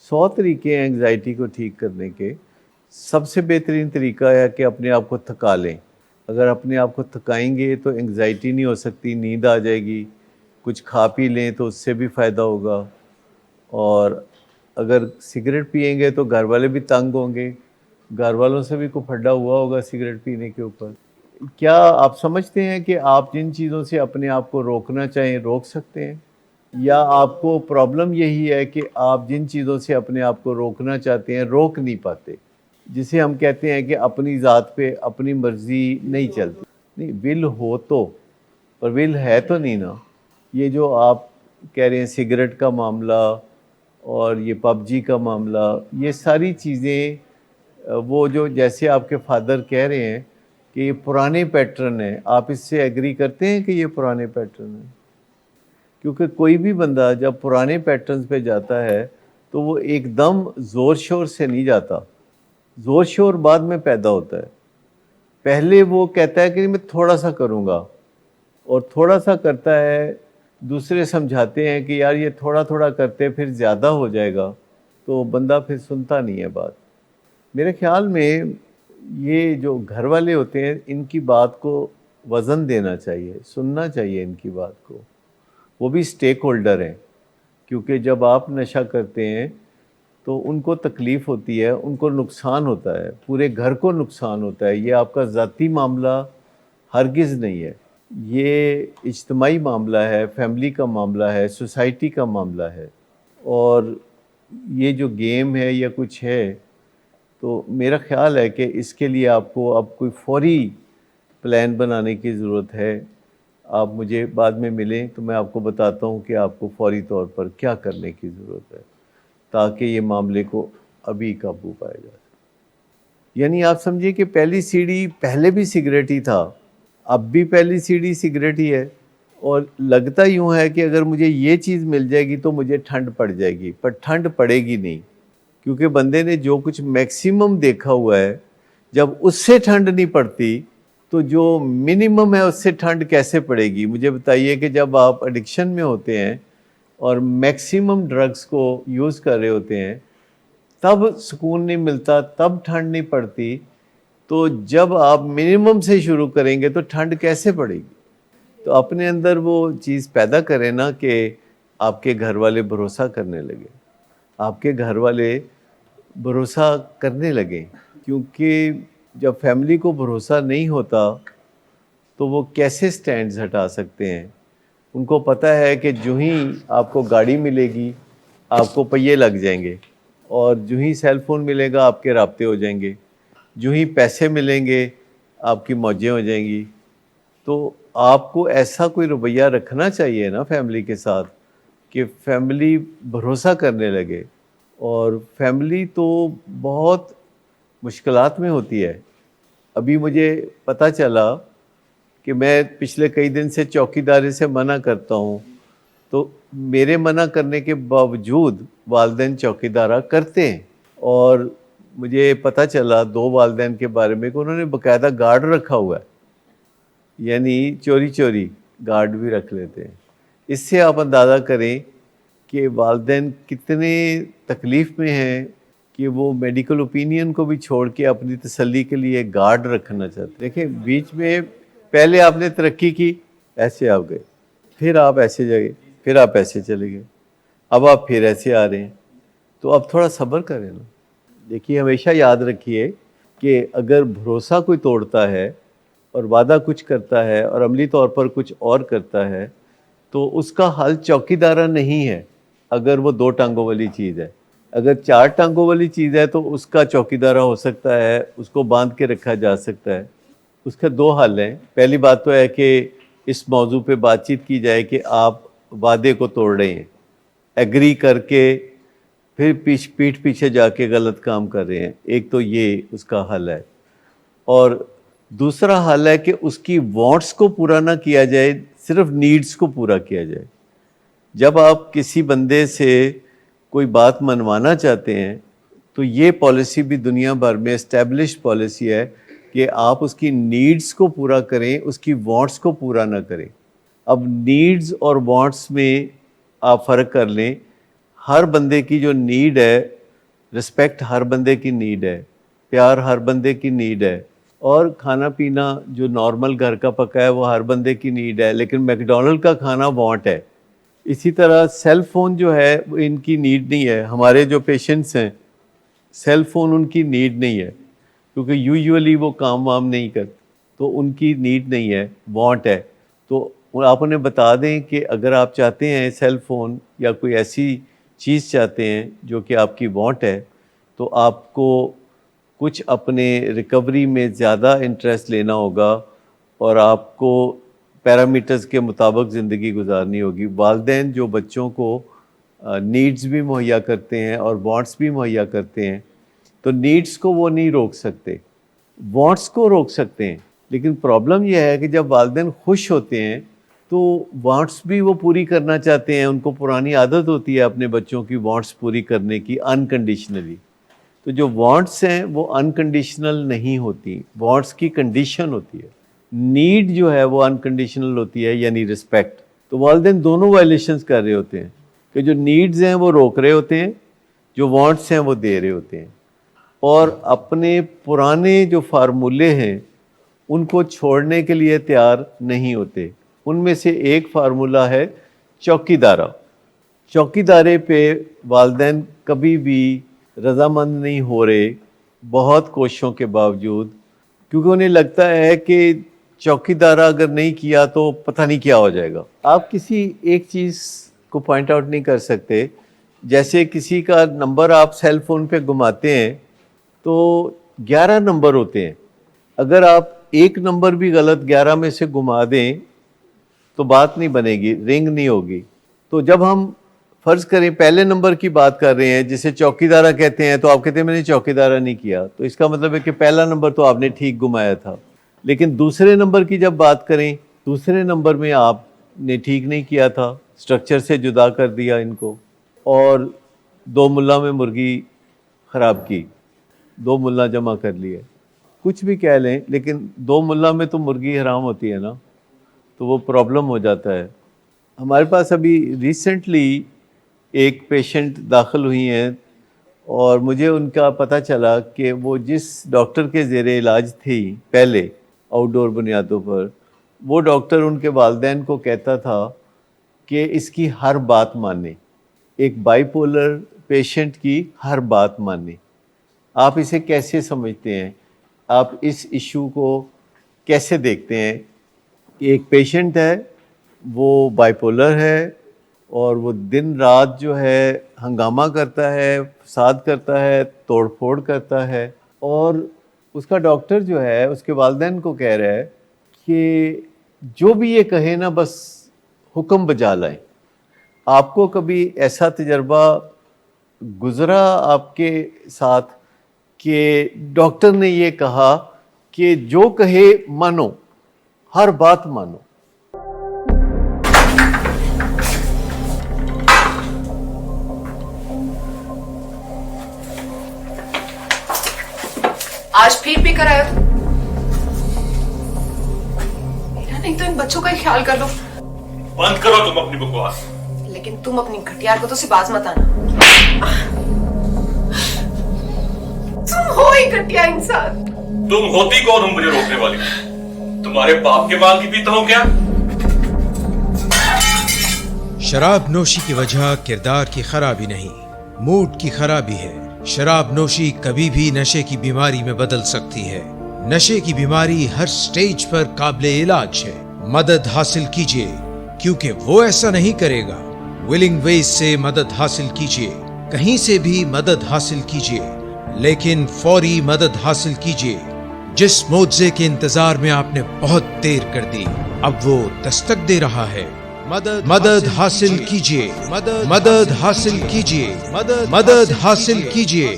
100 तरीके हैं एंग्जाइटी को ठीक करने के। सबसे बेहतरीन तरीका है कि अपने आप को थका लें। अगर अपने आप को थकाएंगे तो एंग्जाइटी नहीं हो सकती, नींद आ जाएगी। कुछ खा पी लें तो उससे भी फ़ायदा होगा। और अगर सिगरेट पिएंगे तो घर वाले भी तंग होंगे, घर वालों से भी कोई फड्डा हुआ होगा सिगरेट पीने के ऊपर। क्या आप समझते हैं कि आप जिन चीज़ों से अपने आप को रोकना चाहें रोक सकते हैं, या आपको प्रॉब्लम यही है कि आप जिन चीज़ों से अपने आप को रोकना चाहते हैं रोक नहीं पाते, जिसे हम कहते हैं कि अपनी ज़ात पे अपनी मर्ज़ी नहीं चलती? नहीं, विल हो तो, पर विल है तो नहीं ना। ये जो आप कह रहे हैं सिगरेट का मामला और ये पबजी का मामला, ये सारी चीज़ें वो जो जैसे आपके फादर कह रहे हैं कि ये पुराने पैटर्न है, आप इससे एग्री करते हैं कि ये पुराने पैटर्न है? क्योंकि कोई भी बंदा जब पुराने पैटर्न्स पे जाता है तो वो एकदम ज़ोर शोर से नहीं जाता, ज़ोर शोर बाद में पैदा होता है। पहले वो कहता है कि मैं थोड़ा सा करूँगा, और थोड़ा सा करता है, दूसरे समझाते हैं कि यार ये थोड़ा थोड़ा करते फिर ज़्यादा हो जाएगा, तो बंदा फिर सुनता नहीं है बात। मेरे ख्याल में ये जो घर वाले होते हैं इनकी बात को वज़न देना चाहिए, सुनना चाहिए इनकी बात को। वो भी स्टेक होल्डर हैं, क्योंकि जब आप नशा करते हैं तो उनको तकलीफ़ होती है, उनको नुकसान होता है, पूरे घर को नुकसान होता है। ये आपका ज़ाती मामला हरगिज़ नहीं है, ये इज्तिमाई मामला है, फैमिली का मामला है, सोसाइटी का मामला है। और ये जो गेम है या कुछ है, तो मेरा ख़्याल है कि इसके लिए आपको अब कोई फ़ौरी प्लान बनाने की ज़रूरत है। आप मुझे बाद में मिलें तो मैं आपको बताता हूँ कि आपको फ़ौरी तौर पर क्या करने की ज़रूरत है, ताकि ये मामले को अभी काबू पाया जा सके। यानी आप समझिए कि पहली सीढ़ी पहले भी सिगरेट ही था, अब भी पहली सीढ़ी सिगरेट ही है। और लगता यूँ है कि अगर मुझे ये चीज़ मिल जाएगी तो मुझे ठंड पड़ जाएगी, पर ठंड पड़ेगी नहीं, क्योंकि बंदे ने जो कुछ मैक्सिमम देखा हुआ है, जब उससे ठंड नहीं पड़ती तो जो मिनिमम है उससे ठंड कैसे पड़ेगी? मुझे बताइए कि जब आप एडिक्शन में होते हैं और मैक्सिमम ड्रग्स को यूज़ कर रहे होते हैं, तब सुकून नहीं मिलता, तब ठंड नहीं पड़ती, तो जब आप मिनिमम से शुरू करेंगे तो ठंड कैसे पड़ेगी? तो अपने अंदर वो चीज़ पैदा करें ना कि आपके घर वाले भरोसा करने लगे, आपके घर वाले भरोसा करने लगें। क्योंकि जब फैमिली को भरोसा नहीं होता तो वो कैसे स्टैंड्स हटा सकते हैं? उनको पता है कि जो ही आपको गाड़ी मिलेगी आपको पहिए लग जाएंगे, और जो ही सेल फ़ोन मिलेगा आपके राब्ते हो जाएंगे, जो ही पैसे मिलेंगे आपकी मौजें हो जाएंगी। तो आपको ऐसा कोई रवैया रखना चाहिए ना फैमिली के साथ कि फैमिली भरोसा करने लगे। और फैमिली तो बहुत मुश्किलात में होती है। अभी मुझे पता चला कि मैं पिछले कई दिन से चौकीदारी से मना करता हूँ, तो मेरे मना करने के बावजूद वालिदैन चौकीदारा करते हैं। और मुझे पता चला 2 वालिदैन के बारे में कि उन्होंने बाकायदा गार्ड रखा हुआ है, यानी चोरी चोरी गार्ड भी रख लेते हैं। इससे आप अंदाज़ा करें कि वालिदैन कितने तकलीफ़ में हैं कि वो मेडिकल ओपिनियन को भी छोड़ के अपनी तसल्ली के लिए गार्ड रखना चाहते हैं। देखें, बीच में पहले आपने तरक्की की, ऐसे आप गए, फिर आप ऐसे गए, फिर आप ऐसे चले गए, अब आप फिर ऐसे आ रहे हैं, तो अब थोड़ा सब्र करें ना। देखिए, हमेशा याद रखिए कि अगर भरोसा कोई तोड़ता है और वादा कुछ करता है और अमली तौर पर कुछ और करता है, तो उसका हल चौकीदारा नहीं है अगर वो 2 टांगों वाली चीज़ है। अगर 4 टांगों वाली चीज़ है तो उसका चौकीदारा हो सकता है, उसको बांध के रखा जा सकता है। उसके 2 हल हैं। पहली बात तो है कि इस मौजू पे बातचीत की जाए कि आप वादे को तोड़ रहे हैं, एग्री करके फिर पीठ पीछे जाके गलत काम कर रहे हैं। एक तो ये उसका हल है। और दूसरा हल है कि उसकी वांट्स को पूरा ना किया जाए, सिर्फ नीड्स को पूरा किया जाए। जब आप किसी बंदे से कोई बात मनवाना चाहते हैं तो ये पॉलिसी भी दुनिया भर में एस्टेब्लिश्ड पॉलिसी है कि आप उसकी नीड्स को पूरा करें, उसकी वांट्स को पूरा ना करें। अब नीड्स और वांट्स में आप फ़र्क कर लें। हर बंदे की जो नीड है رسپیکٹ ہر بندے کی نیڈ ہے, پیار ہر بندے کی نیڈ ہے, اور کھانا پینا جو نارمل گھر کا پکا ہے وہ ہر بندے کی نیڈ ہے, لیکن میک ڈونلڈ کا کھانا وانٹ ہے. اسی طرح سیل فون جو ہے وہ ان کی نیڈ نہیں ہے. ہمارے جو پیشنٹس ہیں سیل فون ان کی نیڈ نہیں ہے, کیونکہ یوزولی وہ کام وام نہیں کرتے, تو ان کی نیڈ نہیں ہے, وانٹ ہے. تو آپ انہیں بتا دیں کہ اگر آپ چاہتے ہیں سیل فون یا کوئی ایسی چیز چاہتے ہیں جو کہ آپ کی وانٹ ہے, تو آپ کو کچھ اپنے ریکوری میں زیادہ انٹرسٹ لینا ہوگا اور آپ کو پیرامیٹرز کے مطابق زندگی گزارنی ہوگی. والدین جو بچوں کو نیڈز بھی مہیا کرتے ہیں اور وانٹس بھی مہیا کرتے ہیں, تو نیڈز کو وہ نہیں روک سکتے, وانٹس کو روک سکتے ہیں. لیکن پرابلم یہ ہے کہ جب والدین خوش ہوتے ہیں تو وانٹس بھی وہ پوری کرنا چاہتے ہیں. ان کو پرانی عادت ہوتی ہے اپنے بچوں کی وانٹس پوری کرنے کی انکنڈیشنلی. تو جو وانٹس ہیں وہ انکنڈیشنل نہیں ہوتی, وانٹس کی کنڈیشن ہوتی ہے. نیڈ جو ہے وہ انکنڈیشنل ہوتی ہے, یعنی رسپیکٹ. تو والدین دونوں وائلیشنز کر رہے ہوتے ہیں کہ جو نیڈز ہیں وہ روک رہے ہوتے ہیں, جو وانٹس ہیں وہ دے رہے ہوتے ہیں, اور اپنے پرانے جو فارمولے ہیں ان کو چھوڑنے کے لیے تیار نہیں ہوتے. ان میں سے ایک فارمولہ ہے چوکی دارہ. چوکی دارے پہ والدین کبھی بھی رضامند نہیں ہو رہے بہت کوششوں کے باوجود, کیونکہ انہیں لگتا ہے کہ چوکی دارہ اگر نہیں کیا تو پتہ نہیں کیا ہو جائے گا. آپ کسی ایک چیز کو پوائنٹ آؤٹ نہیں کر سکتے. جیسے کسی کا نمبر آپ سیل فون پہ گھماتے ہیں تو 11 نمبر ہوتے ہیں, اگر آپ ایک نمبر بھی غلط 11 میں سے گھما دیں تو بات نہیں بنے گی, رنگ نہیں ہوگی. تو جب ہم فرض کریں پہلے نمبر کی بات کر رہے ہیں جسے چوکی دارہ کہتے ہیں, تو آپ کہتے ہیں میں نے چوکی دارہ نہیں کیا, تو اس کا مطلب ہے کہ پہلا نمبر تو آپ نے ٹھیک گھمایا تھا. لیکن دوسرے نمبر کی جب بات کریں, دوسرے نمبر میں آپ نے ٹھیک نہیں کیا تھا, سٹرکچر سے جدا کر دیا ان کو, اور 2 ملا میں مرغی خراب کی, 2 ملا جمع کر لیے. کچھ بھی کہہ لیں لیکن 2 ملا میں تو مرغی حرام ہوتی ہے نا, تو وہ پرابلم ہو جاتا ہے. ہمارے پاس ابھی ریسنٹلی ایک پیشنٹ داخل ہوئی ہیں اور مجھے ان کا پتہ چلا کہ وہ جس ڈاکٹر کے زیر علاج تھی پہلے آؤٹ ڈور بنیادوں پر, وہ ڈاکٹر ان کے والدین کو کہتا تھا کہ اس کی ہر بات مانیں, ایک بائی پولر پیشنٹ کی ہر بات مانیں. آپ اسے کیسے سمجھتے ہیں, آپ اس ایشو کو کیسے دیکھتے ہیں؟ ایک پیشنٹ ہے, وہ بائی پولر ہے, اور وہ دن رات جو ہے ہنگامہ کرتا ہے, فساد کرتا ہے, توڑ پھوڑ کرتا ہے, اور اس کا ڈاکٹر جو ہے اس کے والدین کو کہہ رہا ہے کہ جو بھی یہ کہے نا بس حکم بجا لائیں. آپ کو کبھی ایسا تجربہ گزرا آپ کے ساتھ کہ ڈاکٹر نے یہ کہا کہ جو کہے مانو, ہر بات مانو؟ آج پھر بھی کرایا تو میرا نہیں تو ان بچوں کا ہی خیال کر لو. بند کرو تم اپنی بکواس. لیکن تم اپنی گھٹیار کو تو سے باز مت آنا. تم ہو ہی گھٹیا انسان. تم ہوتی کون ہو مجھے روکنے والی؟ تمہارے باپ کے مال کی پیتا ہوں کیا؟ شراب نوشی کی وجہ کردار کی خرابی نہیں, موڈ کی خرابی ہے. شراب نوشی کبھی بھی نشے کی بیماری میں بدل سکتی ہے. نشے کی بیماری ہر سٹیج پر قابل علاج ہے. مدد حاصل کیجیے, کیونکہ وہ ایسا نہیں کرے گا. ولنگ ویز سے مدد حاصل کیجیے, کہیں سے بھی مدد حاصل کیجیے, لیکن فوری مدد حاصل کیجیے. جس معجزے کے انتظار میں آپ نے بہت دیر کر دی, اب وہ دستک دے رہا ہے. مدد حاصل کیجیے, مدد حاصل کیجیے, مدد حاصل کیجیے.